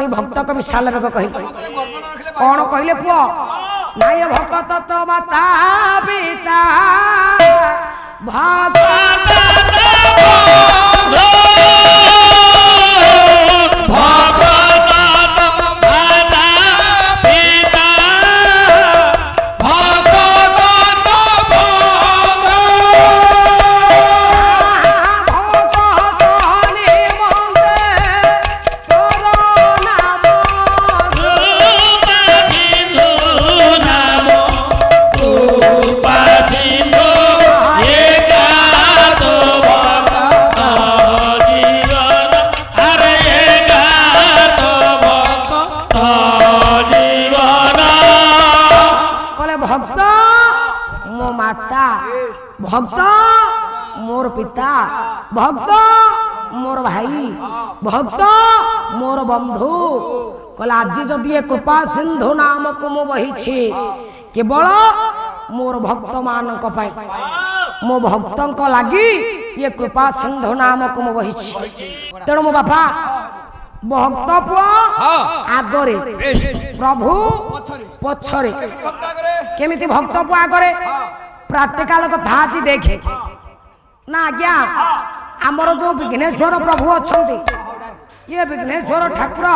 से भक्त को विशाल बेग कहले कौन कहले पुओ नाय भक्त तो माता पिता भक्त भक्त मोर पिता भक्त मोर भाई भक्त मोर बंधु कहला आज जदि कृपा सिंधु नाम को मु बहिछि केवल मोर भक्त मानक पाई मो भक्तंक लागि ये कृपा सिंधु नाम को मु बहिछि तेणु मो बापा भक्त पुआ आगरे प्रभु पछरे केमिति भक्त पुआ आगरे प्राक्टिकल कथा आज देखे ना आज्ञा आमर जो विघ्नेश्वर प्रभु अच्छा ये विघ्नेश्वर ठाकुर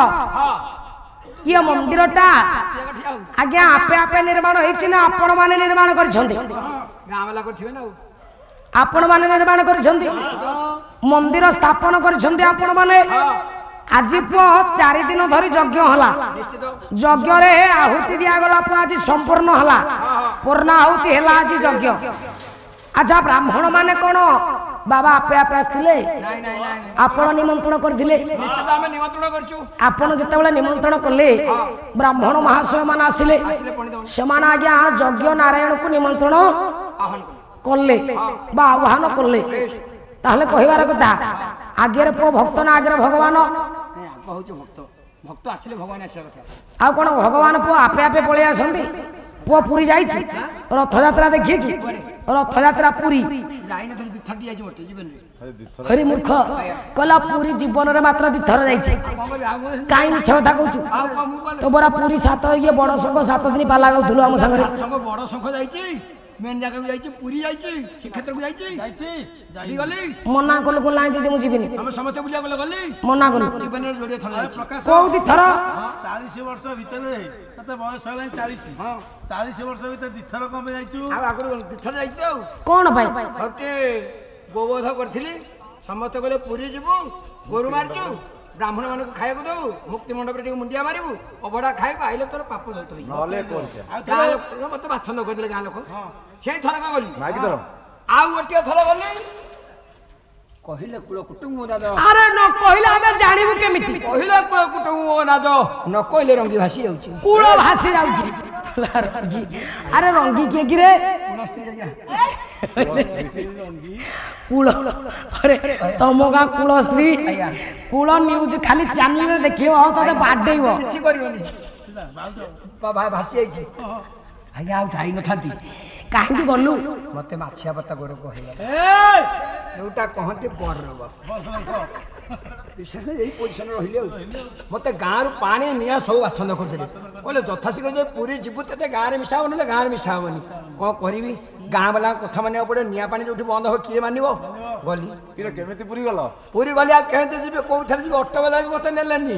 ये मंदिरटा आज्ञा आपे आपे निर्माण होइछि ना आपण माने निर्माण करिसंती आपण माने निर्माण करिसंती मंदिर स्थापन करिसंती आपण माने आज पुओ 4 दिन धरी यज्ञ हला यज्ञ रे आहुति दिया गला पुओ आज संपूर्ण हला पूर्ण आहुति हला आज यज्ञ अच्छा ब्राह्मण माने कोन बाबा आपे आपे आस्थिले आपण निमंत्रण करथिले निश्चित आमे निमंत्रण करछु आपण जेतेबेले निमंत्रण करले ब्राह्मण महाशय मान आसिले समान आज्ञा यज्ञ नारायण को निमंत्रण आह्वान करले बा आह्वान करले ताहले कहिबार कथा आगे पुओ भक्त ना आगे भगवान भक्त आसिले भगवान आसिया कथा आ कोन भगवान पुओ आपे आपे पळे आसंती पुओ पुरी जाइछु रथ यात्रा देखिछु रथ यात्रा पुरी जाई न दिथर जाइछु मोटे जीवन रे हरि मूर्ख कला पूरी जीवन रे मात्र दिथर जाइछि काई मिछ कथा कहछु तो बरा पूरी 7 ये बड़ संघ 7 दिन पाला गाउथुलो हम संग रे संघ बड़ संघ जाइछि मेन जगह को जाइछि पूरी जाइछि श्रीक्षेत्र को जाइछि जाई गली मना कोल को लाइन दीदी मु जीबिनी हम समस्त बुलिया गले गली मना कोल जीवन रे जोड़िया थला जाइछि कोउदी थर 40 वर्ष भितरे तते बयस हलाइन 40 हां 40 वर्ष भितर दिथर कम जाइछु आ आगु दिथर जाइछि आ कोन भाई हटे गोवध करथिली समस्त गले पूरी जीवु गोरु मारचु ब्राह्मण मान को खाया को देबु मुक्ति मंडप रे मुंडिया मारिबु अबडा खाइबा आइले तोर पाप जत होई नले कोन मत बाछंद करदिले गां लोक सेई थरक गली मागी धर आउ गोटिया थर गली कहिले कुल कुटुंब दादा अरे न कहिला हमें जानिबु केमिति कहिले कुल कुटुंब नाद न कहिले रंगी भासी जाउची कूल भासी जाउची रंगी अरे रंगी के गिरे स्त्री जाइया कूल अरे तम गां कूल स्त्री कूल न्यूज खाली चैनल रे देखियो आ तते बाडेइबो किछि करिवनी भाई भासी जाइछि आज्ञा आउ जाई न थांती काहे गलु मते माछिया पत्ता गोर कहैला एटा कहते बर रब विशेष यही पोजिशन रहिले मते गाँ रु पानी निया सब आछंद करथिले कहले यथाशीघ्र जे पूरी जीवु ते गाँ रे मिसाव नले गाँ रे मिसावनी को करिवि गाँ वाला कथा मानिया पड़े निया पानी जोठी बंद हो किए मानिबो गली किरे केमिति पूरी गलो पूरी गली आ कहते जीवे को थर जीवे ऑटो वाला भी मते नेलेनी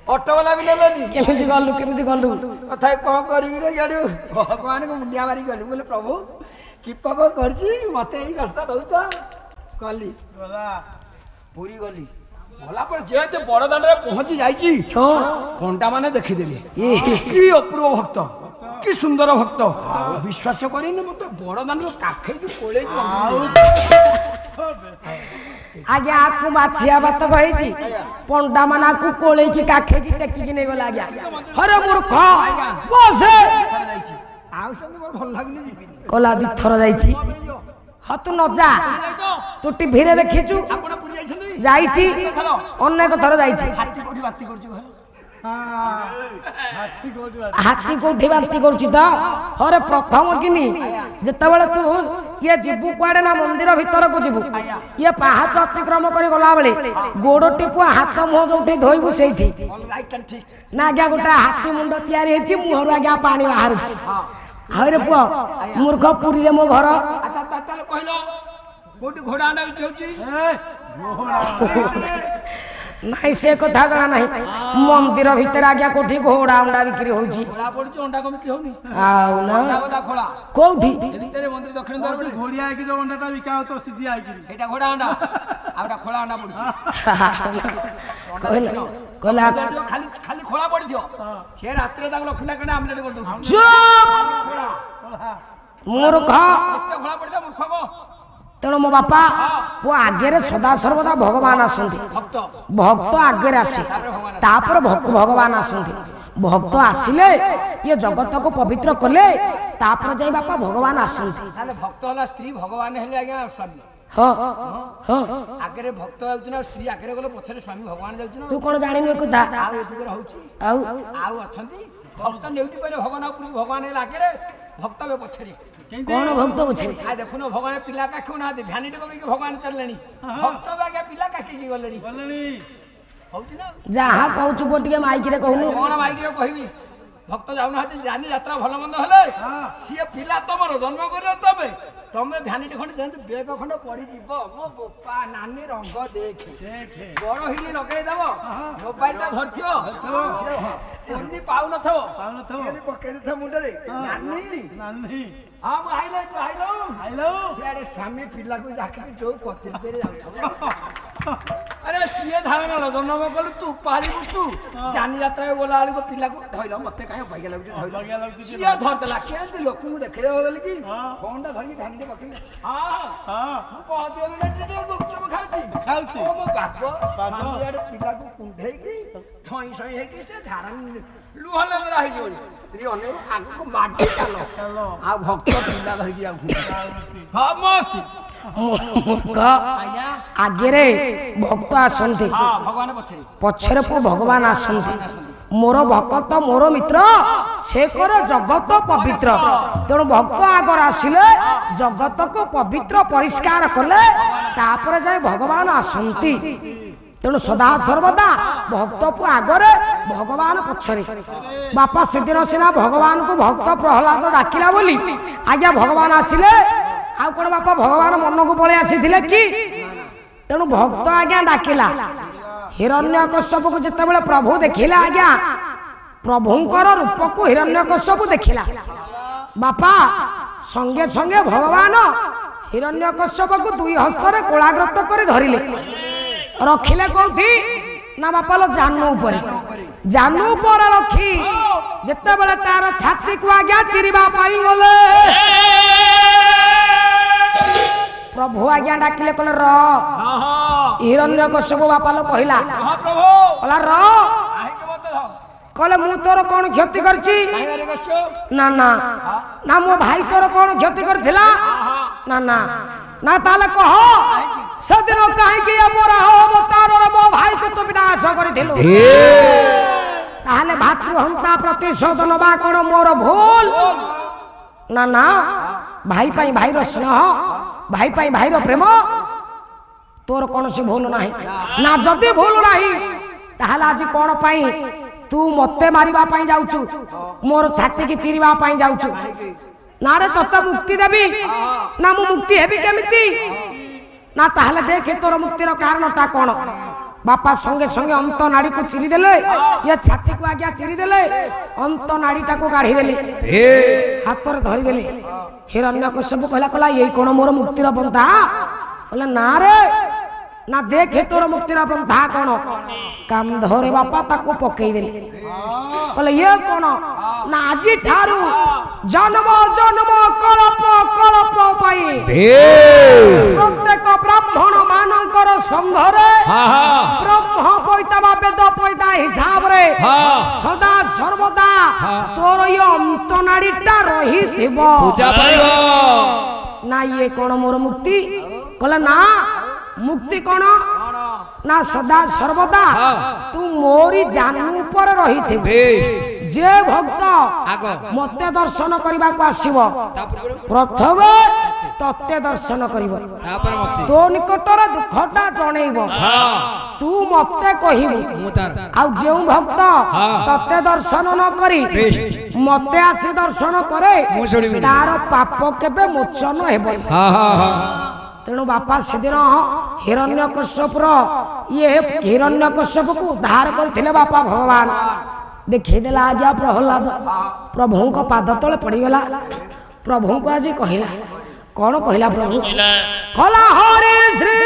ऑटो वाला भी नेलेनी केमिति गलु कथा को करिवि रे गाडी भगवान को मुंडिया मारी गली बोले प्रभु की पाप करछि मते ई कष्ट दउछ गली पूरी गली भला पर जेते बड़ दांड रे पहुंची जाईची पंडा माने देखि देली की अपूर्व भक्त की सुंदर भक्त विश्वास करिन मते बड़ दांड रे काखे की कोले आज्ञा आपको माछिया बात कहिची पंडा माना को कोले की काखे की टेकी की नै गला आज्ञा अरे मूर्ख बसे आउ संग मोर भल लागनी जीबी कोला दी थर जाईची हतु न जा तू टीवी रे देखिछु आपण पूरी जाइछनी जाईची अनेक थर जाईची हाथी कोठी बाती करछु घर हाथी कोठी बांती करछि त हरे प्रथम किनी जेतेबेले तू ये जीवु कुआडे ना मंदिर भीतर को जीवु ये पाहाच अतिक्रम करी गला बेले गोड़ टिपुआ हाथ मुह जोठी धोइबु सेठी ना आज्ञा गोटा हाथी मुंड तयारी हेछि मुहरु आज्ञा पानी बाहरछि हरे पुआ मूर्ख पुरी रे मो घर ताले कहलो कोठी घोड़ा अंडा बिक्री होछि नहीं से कथा जाना नहीं मंदिर भीतर आज्ञा कोठी घोड़ा अंडा बिक्री होछि घोड़ा पड़छि अंडा को बिक्री होनी आउ ना घोड़ा खोला कोठी भीतर मंदिर दक्षिण द्वार पड़े घोड़िया कि जो अंडाटा बिका होतो सिजी आइकिरी एटा घोड़ा अंडा आउटा खोला अंडा पड़छि कहला खाली खाली खोला पड़थियो से रात्रे ताको लखना कने आमलेट कर दउ चुप मूर्ख एते खोला पड़थियो मूर्ख को तेणु मो बापा वो आगे सदा सर्वदा भगवान आसंती भक्त आगे आसे तापर भगवान आसंती भक्त आसिले ये जगत को पवित्र कले तापर जाई बापा भगवान आसंती ताले भक्त होला स्त्री भगवान हेले आज्ञा स्वामी हां हां आगे भक्त आउछ ना स्त्री आगे गले पछरे स्वामी भगवान जाउछ ना तू कोन जानिनु एको दा आउ एजुगर होउछि आउ अछंती भक्त नेउटी पहिले भगवान पुरी भगवान हेले आगे भक्त बे पछरे कौन भक्त पछरे आ देखुनो भगवान पिला का क्यों ना दे भ्यानिटे बगे के भगवान चललेनी भक्त बागे पिला का की गलेनी होउछि ना जहा कहउछु बोटिके माइक रे कहनु कोन माइक रे कहबी भक्त जाउना हाते जानी यात्रा भल मंद हले सिए पिला तमरो जन्म करियो तमे भ्यानिटे खंड जेंत बेग खंड पड़ी जीव मो बोपा नानी रंग देखे बड़ हिली लगे देबो मोबाइल ता धरथियो एनी पाउ नथबो एनी पके देथ मुंडे रे नानी हां मु आइलो तू आइलो सियारे स्वामी पिला को जाके जो कतिर करे जाउथबो अरे सिए धारण न जन्म कलु तू पाली तू जानी यात्रा बोला वाली को पिला को धइलो मते काहे भाग्य लागु धइलो सिए धरतला केंद लोक मु देखे बोल की फोन टा धरि धानी पके हां पहुंच गेल ने गुपचुप खाउची ओ मो बाप मामियाडे पिला को कुंढे की थई सई हे की से धारण लुह लंगरा हे जोनी स्त्री अने आगु को माटी चालो आ भक्त पिला धरि की आउ हां मस्त मूर्ख आगे रे भक्त आसंती भगवान पछरे पो भगवान आसंती मोर भक्त मोर मित्र से कर जगत पवित्र तेणु भक्त आगर आसिले जगत को पवित्र परिष्कार कले तापर जाय भगवान आसंती तेणु सदा सर्वदा भक्त को आगरे भगवान पछरे बापा सेदिन सिना भगवान को भक्त प्रहलाद डाकिला बोली आज्ञा भगवान आसिले आ कोन बापा भगवान मन को पळे आसीथिले कि तेणु भक्त आज्ञा डाकिला हिरण्यकश्यप को जते बेले प्रभु देखिला आज्ञा प्रभुंकर रूप को हिरण्यकश्यप देखिला बापा संगे संगे भगवान हिरण्यकश्यप को दुई हस्त रे कोलाग्रत करे धरिले रखिले कोठी ना बापा लो जानू पर रखी जते बेले तार छाती को आज्ञा चिरिबा पाई गले प्रभु आज्ञा डाकिले कहले र हिरण्यकश्यप बापा लो कहला प्रभु कहला र कहले मु तोर कोन क्षति करछि ना ना ना मो भाई तोर कोन क्षति करथिला ना ना ना ताले कह सदिन काहे कि अमरा हो अवतार रे मो भाई को तो विनाश करथिलु ताले भातृहंता प्रतिशोध नबा कोन मोर भूल ना ना भाई पाई भाई रो स्नेह भाई पाई भाई रो प्रेम तोर कौन से भूल नाही ना जदि भूल नाही ताहला आज कोन पाई तू मते मारिबा पाई जाउचु मोर छाती की चिरिबा पाई जाउचु ना रे तत मुक्ति देबी ना मु मुक्ति हेबी केमिति ना ताहले देखे तोर मुक्तिर कारण ता कोन बापा संगे संगे अंत नाड़ी को चिरी देले ये छाती को आज्ञा चिरी देले अंत नाड़ी टा को गाढ़ी देले हाथ रे धरी देले हिरण्यकश्यप कहला कहला ये कोन मोर मुक्तिर पंथा कहला ना रे ना देखे तोर मुक्तिर पंथा कोन काम धरे बापा ताको पकई देले कहले ये कोन ना आजी ठारू जन्म जन्म कल्प कल्प पाई प्रत्येक ब्राह्मण मानकर संघरे ब्रह्म पइता बा वेद पइता हिसाब रे सदा सर्वदा तोर ये अंत नाड़ीटा रही थिबो पूजा पाइबो ना ये कोन मोर मुक्ति कहला ना मुक्ति कोन ना सदा सर्वदा तू मोरी जानू ऊपर रही जे भक्त मते दर्शन करने को आसब प्रथम तत्ते दर्शन कर तो निकटर दुखटा जनइब तू मते कहबू आ जो भक्त तत्ते दर्शन न करी मते आसी दर्शन करे तार पाप केबे मोचन हेबो तेणु बापा से दिन हिरण्यकश्यपुर ये हिरण्यकश्यप को उद्धार करथिले बापा भगवान देखीदेला आज्ञा प्रहलाद प्रभु को पाद तले पड़गला प्रभु को आज कहला कौन कहला प्रभु कला हरे श्री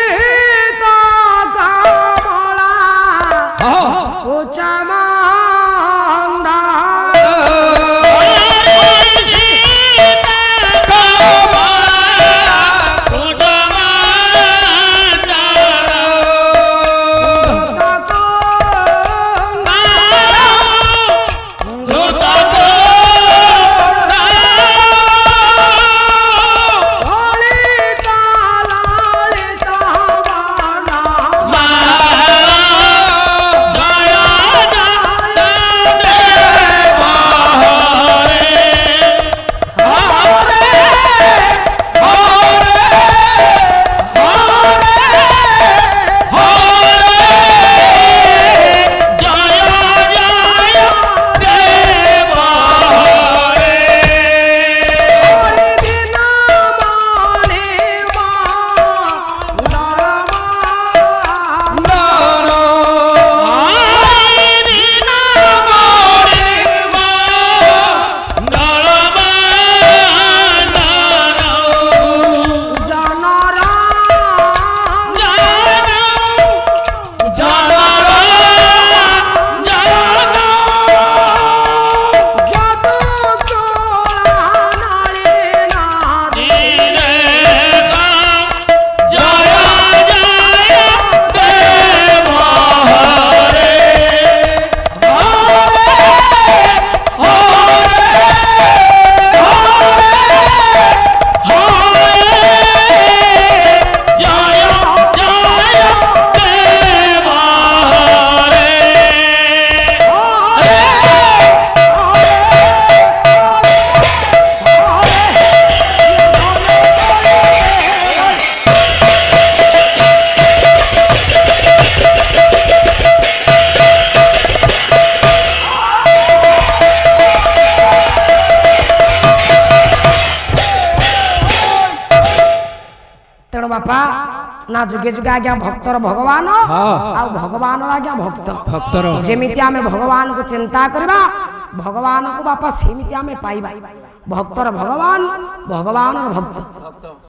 बापा ना जुगे जुगे आज्ञा भक्तर भगवान आ भगवान आज्ञा भक्त भक्तर जेमिति आमे भगवान को चिंता करबा भगवान को बापा सेमिति आमे पाइबा भक्तर भगवान भगवान भक्त